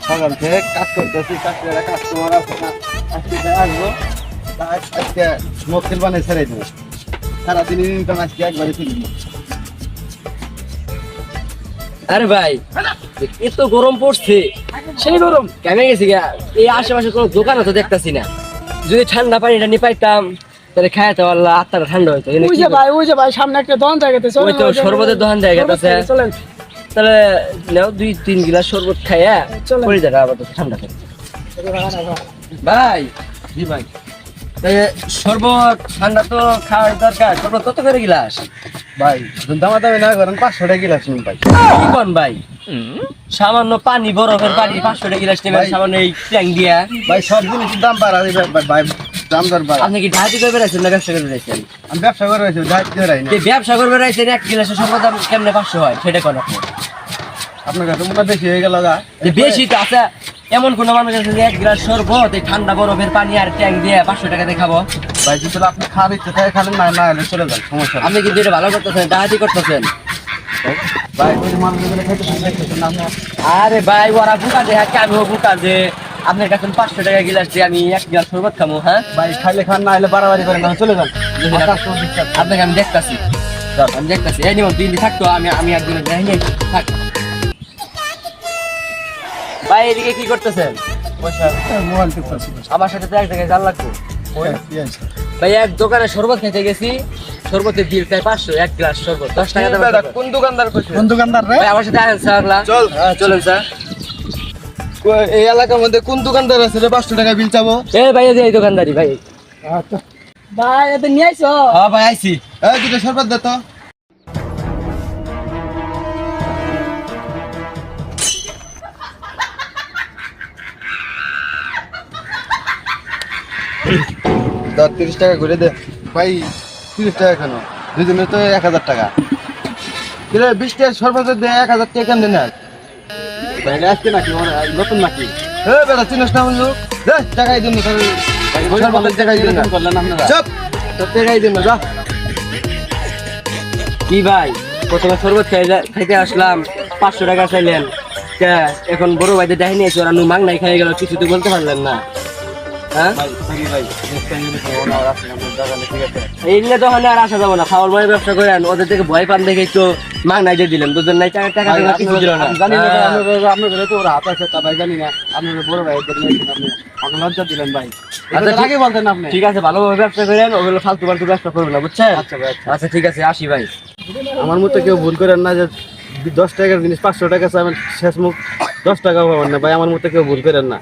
সকাল থেকে কাজ করতেছি, কাজ করে কাস্টমার আছে না, আজকে আসবো আজকে মক্কেল বানিয়ে ছেড়ে দেবো। সারাদিন ইনকাম আজকে একবারে তুলব। আরে ভাই এত গরম পড়ছে, সেই গরম কেমন গেছি গা। এই আশেপাশে কোনো দোকান তো দেখতাছি না। যদি ঠান্ডা পানি টানি পাইতাম তাহলে খাইতে পারলাম, আত্মাটা ঠান্ডা হইতো। ওই যে ভাই সামনে একটা দোকান জায়গাতে ওই তো শরবতের দোকান জায়গাতে চলেন। তাহলে নাও 2-3 গ্লাস শরবত খাইয়া পড়ে যাবে আবার ঠান্ডা থাকে। ভাই জি ভাই, শরবত ঠান্ডা তো খাওয়ার দরকার। শরবত কত করে গ্লাস? ভাই দামাদামি না করেন, 500 টাকা গিলাস নিন ভাই। কি কোন ভাই, সামান্য পানি, বরফের পানি 500 টাকা গ্লাস নেবেন সামান্য এই ট্যাঙ্ক দিয়া? ভাই সব জিনিসের দাম বাড়া ভাই, দাম দর বাড়া। আপনি কি ঢাকি করে বেড়াইছেন না ব্যবসা করে বেড়াইছেন? আমি ব্যবসা করে রয়েছি, দায়িত্ব রাই না। যে ব্যবসা করে বেড়াইছেন এক গ্লাসের শরবত দাম কেমনে 500 হয় সেটা কোন আপনি? আপনার কাছে মনে হয় বেশি হয়ে গেল গা। যে বেশি তো আছে, এমন কোন মানুষ আছে যে এক গ্লাস শরবত এই ঠান্ডা বরফের পানি আর ট্যাঙ্ক দিয়ে 500 টাকা দিয়ে খাবো? ভাই যদি আপনি খাওয়ার ইচ্ছে থাকে খালেন, না না হলে চলে যান, সমস্যা নেই। আপনি কিন্তু এটা ভালো করতেছেন, ডাহাতি করতেছেন। ভাই ওই যে মানুষগুলো খাইতেছেন দেখতেছেন না আপনার? আরে ভাই ওরা বুকা যে আমিও বুকা যে আপনার কাছে 500 টাকা গ্লাস দিয়ে আমি এক গ্লাস শরবত খাবো? হ্যাঁ ভাই খাইলে খান, না হলে বাড়াবাড়ি করেন, না চলে যান। আপনাকে আমি দেখতাছি, আমি দেখতাছি। এই নিয়ম দিন থাকতো, আমি একদিনের দেখিনি থাক। ভাই এদিকে কি করতেছেন? মোবাইল টিপতেছি। আমার সাথে তো এক জায়গায় জাল লাগবে। কি আছে? ভাই এক দোকানে শরবত খেতে গেছি, শরবতের বিল প্রায় 500, এক গ্লাস শরবত 10 টাকা দেবেন। কোন দোকানদার কইছে? কোন দোকানদার রে? ভাই আমার সাথে আসেন স্যার। চল। চলেন স্যার। এই এলাকার মধ্যে কোন দোকানদার আছে রে 500 টাকা বিল চাবো? এই ভাই এই দোকানদারি ভাই। ভাই এতে নিয়ে আইছো? হ্যাঁ ভাই আইছি। এই দুটো শরবত দে তো। দর 30 টাকা করে দে ভাই। 30 টাকা কেন? দুদিনে তো 1000 টাকা। কিরে 20 টাকা শরবত দে, 1000 টাকা কেন দেন? ভাই আজকে নাকি নতুন নাকি? এ বেটা চিনিস না বন্ধু? দে টাকাই দিন তোর। ভাই শরবতের টাকাই দিন করলেন আপনারা। চুপ, তোর টাকাই দিন যা। কি ভাই প্রথমে শরবত খাইতে আসলাম, 500 টাকা চাইলেন। এখন বড় ভাইদের ডাইনি আছে, ওরা মাং নাই খাই গেল, কিছু তো বলতে পারলেন না। হ্যাঁ ভাই ভাই এইগুলো তখন আর আসা যাবো না। খাওয়ার মনে ব্যবসা করেন, ওদের থেকে ভয় পান দেখে একটু মাং নাই দিয়ে দিলেন, বুঝলেন নাই? টাকা টাকা কিছু দিল না। জানি না আপনার তো ওরা হাত আছে তা ভাই, জানি না আপনার বড় ভাই আপনি আমাকে লজ্জা দিলেন ভাই। আচ্ছা, আগে বলতেন আপনি। ঠিক আছে, ভালোভাবে ব্যবসা করেন, ওগুলো ফালতু ফালতু ব্যবসা করবেন না, বুঝছেন? আচ্ছা ভাই, আচ্ছা। আচ্ছা ঠিক আছে, আসি ভাই। আমার মতো কেউ ভুল করেন না যে 10 টাকার জিনিস 500 টাকা চাইবেন, শেষ মুখ 10 টাকা পাবেন না ভাই। আমার মতো কেউ ভুল করেন না।